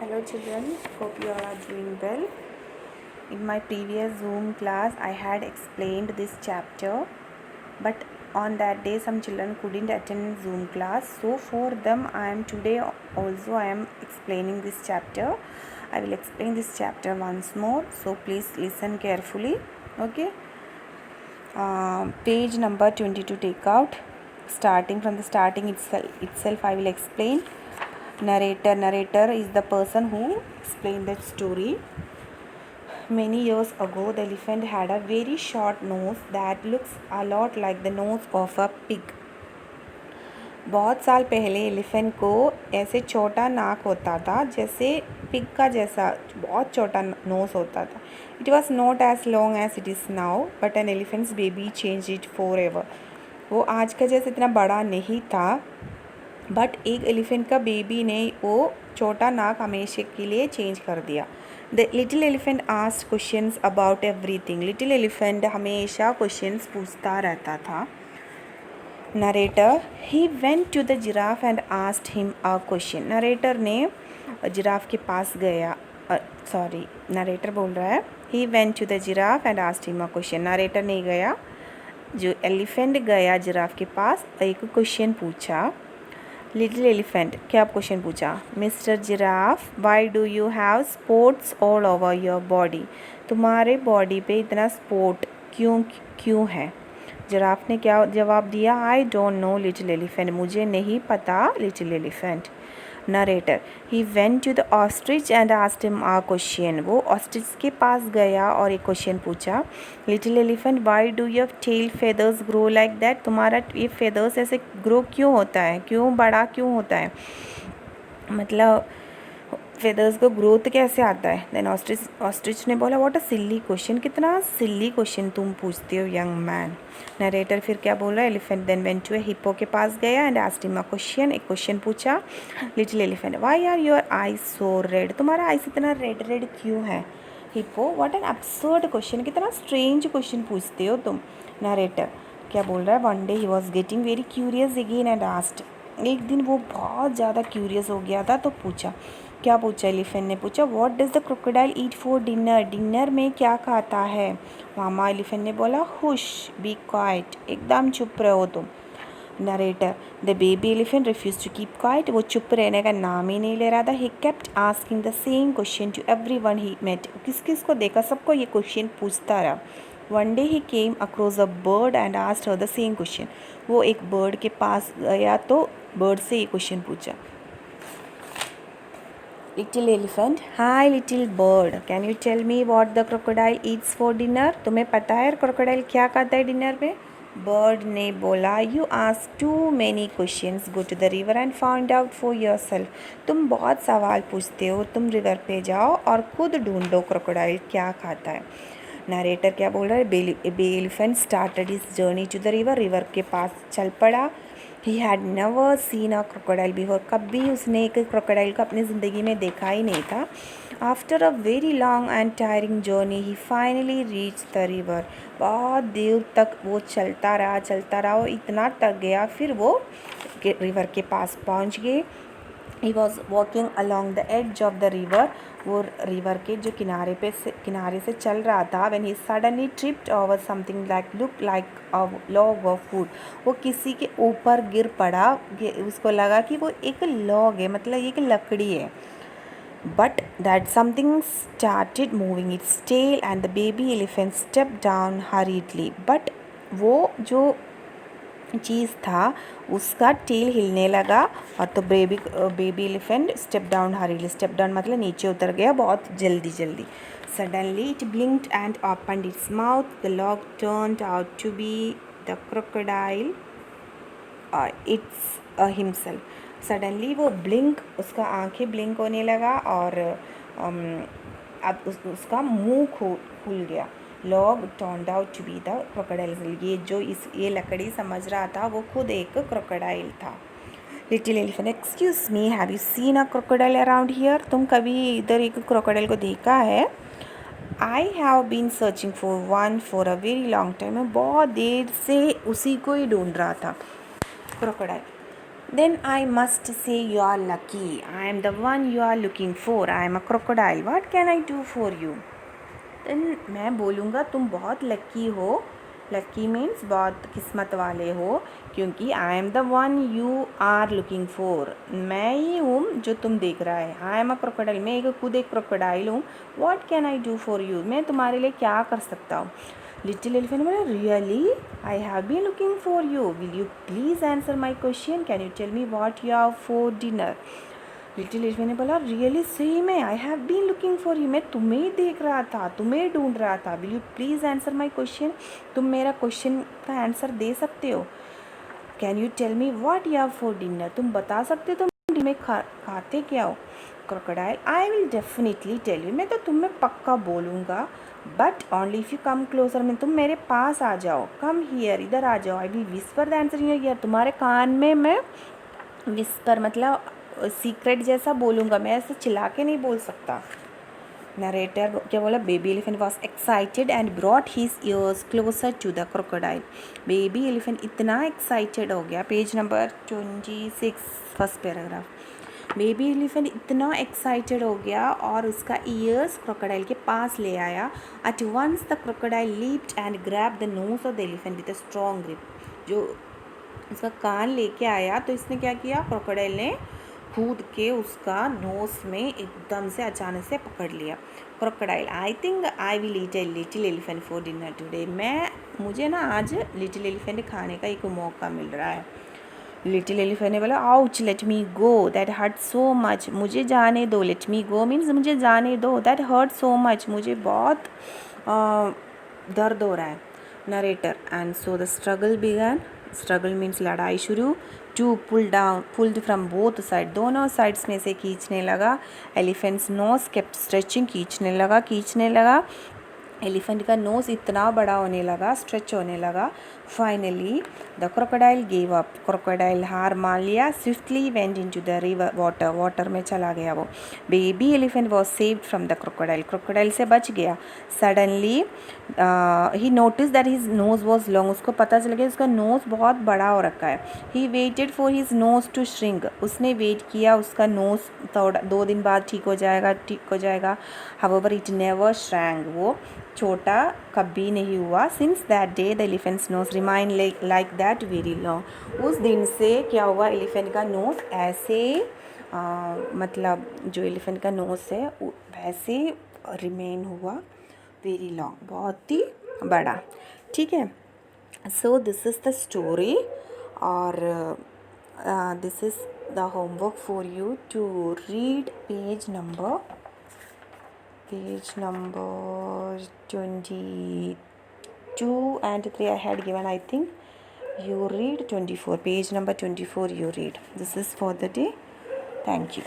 Hello children, hope you all are doing well. In my previous Zoom class, I had explained this chapter, but on that day some children couldn't attend Zoom class. So for them, I am explaining this chapter. I will explain this chapter once more. So please listen carefully. Okay. Page number 22 take out. Starting from the starting itself I will explain. Narrator is the person who explained that story. Many years ago, the elephant had a very short nose that looks a lot like the nose of a pig. बहुत साल पहले elephant को ऐसे छोटा नाक होता था जैसे पिग का जैसा बहुत छोटा नोज होता था. It was not as long as it is now but an elephant's baby change it forever. वो आज का जैसे इतना बड़ा नहीं था, बट एक एलिफेंट का बेबी ने वो छोटा नाक हमेशा के लिए चेंज कर दिया. The little elephant asked questions about everything. Little elephant हमेशा क्वेश्चंस पूछता रहता था. Narrator he went to the giraffe and asked him a question. Narrator ने जिराफ के पास गया. नरेटर बोल रहा है he went to the giraffe and asked him a question. Narrator नहीं गया, जो एलिफेंट गया जिराफ के पास, एक क्वेश्चन पूछा. लिटिल एलिफेंट क्या क्वेश्चन पूछा? Mister giraffe, why do you have spots all over your body. तुम्हारे बॉडी पे इतना स्पॉट क्यों है? जिराफ ने क्या जवाब दिया? I don't know little elephant. मुझे नहीं पता little elephant. Narrator he went to the ostrich and asked him a question. वो ऑस्ट्रिच के पास गया और एक क्वेश्चन पूछा. Little elephant, why do your tail feathers grow like that. तुम्हारा ये फेदर्स ऐसे ग्रो क्यों होता है, क्यों बड़ा क्यों होता है, मतलब फेदर्स को ग्रोथ कैसे आता है? देन ऑस्ट्रिच ने बोला, व्हाट अ सिली क्वेश्चन. कितना सिली क्वेश्चन तुम पूछते हो यंग मैन. नरेटर फिर क्या बोल रहा है? Elephant then went to a hippo के पास गया and asked him a question. एक क्वेश्चन पूछा. Little elephant, why are your eyes so red. तुम्हारा आईज इतना रेड क्यों है? Hippo, what an absurd question. कितना स्ट्रेंज क्वेश्चन पूछते हो तुम. नरेटर क्या बोल रहा है? One day he was getting very curious again and asked. एक दिन वो बहुत ज़्यादा क्यूरियस हो गया था तो पूछा. क्या पूछा? एलिफेंट ने पूछा, what does the crocodile eat for dinner. Dinner में क्या खाता है? मामा एलिफेंट ने बोला, हुश, बी क्वाइट, एकदम चुप रहो तुम. Narrator the baby elephant refuse to keep quiet. वो चुप रहने का नाम ही नहीं ले रहा था. He kept asking the same question to everyone he met. किस किस को देखा सबको ये क्वेश्चन पूछता रहा. One day he came across a bird and asked her the same question. वो एक बर्ड के पास गया तो बर्ड से ये क्वेश्चन पूछा. Little elephant, hi little bird, can you tell me what the crocodile eats for dinner. तुम्हें पता है क्रोकोडाइल क्या खाता है डिनर में? बर्ड ने बोला, you ask too many questions, go to the river and find out for yourself. तुम बहुत सवाल पूछते हो, तुम रिवर पे जाओ और खुद ढूंढो क्रोकोडाइल क्या खाता है. नरेटर क्या बोल रहा है? बे elephant started his journey to the river. River के पास चल पड़ा. He had never seen a crocodile before. कभी उसने एक क्रोकोडाइल को अपनी ज़िंदगी में देखा ही नहीं था. After a very long and tiring journey he finally reach the river. बहुत देर तक वो चलता रहा, वो इतना थक गया, फिर वो रिवर के पास पहुंच गए. He was walking along the edge of the river. वो रिवर के जो किनारे से चल रहा था. When he suddenly tripped over something look like a log of would. वो किसी के ऊपर गिर पड़ा. उसको लगा कि वो एक लॉग है, मतलब एक लकड़ी है. But that something started moving its tail and the baby elephant step down hurriedly. But वो जो चीज़ था उसका टेल हिलने लगा और तो बेबी एलिफेंट स्टेप डाउन हरीली. स्टेप डाउन मतलब नीचे उतर गया बहुत जल्दी. Suddenly it blinked and opened its mouth. The log turned out to be the crocodile its himself. Suddenly वो उसका आंखें ब्लिंक होने लगा और अब उसका मुंह खुल गया. Log turned out to be the crocodile. ये लकड़ी समझ रहा था वो खुद एक क्रोकोडाइल था. Little elephant, excuse me, have you seen a crocodile around here. तुम कभी इधर एक क्रोकोडाइल को देखा है? I have been searching for one for a very long time. मैं बहुत देर से उसी को ही ढूंढ रहा था, crocodile. Then I must say you are lucky. I am the one you are looking for. I am a crocodile. What can I do for you? Then मैं बोलूँगा तुम बहुत लकी हो. लकी मीन्स बहुत किस्मत वाले हो, क्योंकि I am the one you are looking for. मैं ही हूँ जो तुम देख रहा है. I am a crocodile. मैं एक खुद एक क्रोकोडाइल हूँ. What can I do for you. मैं तुम्हारे लिए क्या कर सकता हूँ. लिटिल एलिफेंट बोला really I have been looking for you. Will you please answer my question. Can you tell me what you have for dinner. Little elephant ने बोला रियली सही में I have been looking for you. मैं तुम्हें ही देख रहा था, तुम्हें ढूंढ रहा था. Will you please answer my question. तुम मेरा क्वेश्चन का आंसर दे सकते हो. Can you tell me what you have for dinner. तुम बता सकते हो तुम डिनर में खाते क्या हो. Crocodile I will definitely tell you. मैं तो तुम्हें पक्का बोलूँगा, but only if you come closer. में तुम मेरे पास आ जाओ. कम हियर, इधर आ जाओ. I will whisper the answer in your year. तुम्हारे कान में मैं विस्पर मतलब सीक्रेट जैसा बोलूँगा. मैं ऐसे चिल्ला के नहीं बोल सकता. नरेटर क्या बोला. Baby elephant was excited and brought his ears closer to the crocodile. Baby elephant इतना एक्साइटेड हो गया. Page number 26 first paragraph. Baby elephant इतना एक्साइटेड हो गया और उसका ईयर्स क्रोकोडाइल के पास ले आया. At once the crocodile leaped and grab the nose of the elephant with a strong grip. जो उसका कान लेके आया तो इसने क्या किया. क्रोकोडाइल ने कूद के उसका नोस में एकदम से अचानक से पकड़ लिया. Crocodile I think I will eat a little elephant for dinner today. मुझे ना आज लिटिल एलिफेंट खाने का एक मौका मिल रहा है. लिटिल एलिफेंट ने बोला ouch let me go that hurt so much. मुझे जाने दो. लेट मी गो मीन्स मुझे जाने दो. That hurt so much. मुझे बहुत दर्द हो रहा है. Narrator and so the struggle began. Struggle means लड़ाई शुरू. Two pulled from both side. दोनों साइड्स में से खींचने लगा. Elephant's nose kept stretching. खींचने लगा. एलिफेंट का नोज़ इतना बड़ा होने लगा, स्ट्रेच होने लगा. Finally the crocodile gave up. Crocodile हार मान लिया. Swiftly went into the river water में चला गया वो. Baby elephant was saved from the crocodile. Crocodile से बच गया. Suddenly he notice that his nose was long. उसको पता चल गया उसका नोज़ बहुत बड़ा हो रखा है. He waited for his nose to shrink. उसने वेट किया उसका नोज़ थोड़ा 2 दिन बाद ठीक हो जाएगा. However it never shrank. वो छोटा कभी नहीं हुआ. Since that day the elephant's nose remain like that very long. उस दिन से क्या हुआ. एलिफेंट का नोज ऐसे मतलब जो एलिफेंट का नोज है वैसे रिमेन हुआ वेरी लॉन्ग. बहुत ही बड़ा. ठीक है. So this is the story और this is the homework for you to read page number 22 and 3 I had given. I think you read 24. Page number 24 you read. This is for the day. Thank you.